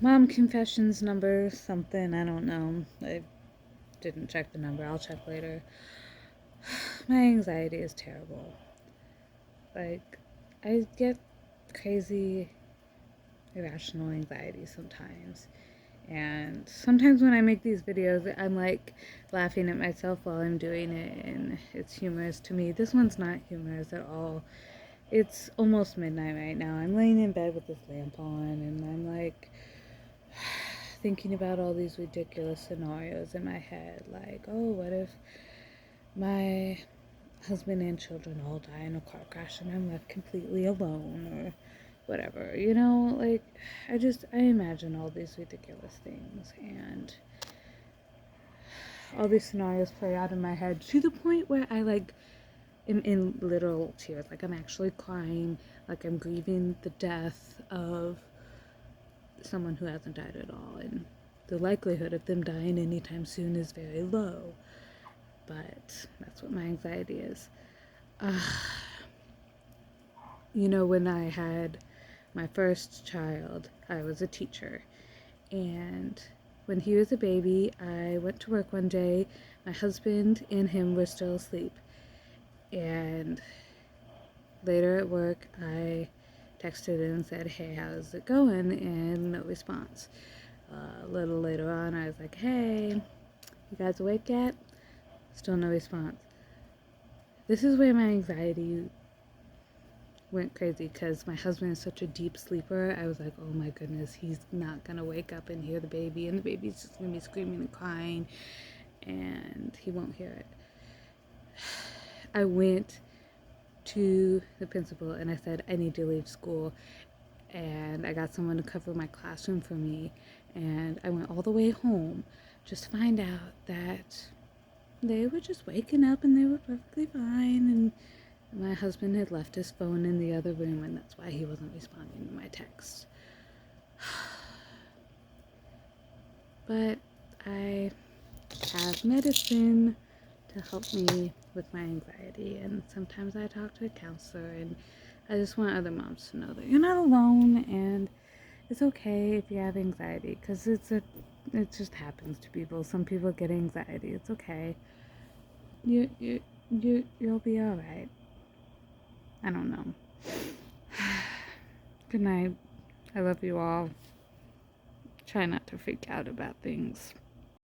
Mom confessions number something, I don't know. I didn't check the number, I'll check later. My anxiety is terrible. Like, I get crazy, irrational anxiety sometimes. And sometimes when I make these videos, I'm like laughing at myself while I'm doing it, and it's humorous to me. This one's not humorous at all. It's almost midnight right now. I'm laying in bed with this lamp on, and I'm like thinking about all these ridiculous scenarios in my head. Like, oh, what if my husband and children all die in a car crash and I'm left completely alone, or whatever, like I imagine all these ridiculous things, and all these scenarios play out in my head to the point where I like am in literal tears, like I'm actually crying, like I'm grieving the death of someone who hasn't died at all, and the likelihood of them dying anytime soon is very low. But that's what my anxiety is. uh, when I had my first child, I was a teacher. And when he was a baby, I went to work one day. My husband and him were still asleep. And later at work, I texted and said, hey, how's it going? And no response. A little later on, I was like, hey, you guys awake yet? Still no response. This is where my anxiety went crazy, because my husband is such a deep sleeper. I was like, oh my goodness, he's not gonna wake up and hear the baby, and the baby's just gonna be screaming and crying, and he won't hear it. I went to the principal and I said, I need to leave school, and I got someone to cover my classroom for me, and I went all the way home just to find out that they were just waking up and they were perfectly fine, and my husband had left his phone in the other room, and that's why he wasn't responding to my text. But I have medicine to help me with my anxiety, and sometimes I talk to a counselor, and I just want other moms to know that you're not alone, and it's okay if you have anxiety, because it just happens to people. Some people get anxiety. It's okay. You'll be all right. I don't know. Good night. I love you all. Try not to freak out about things.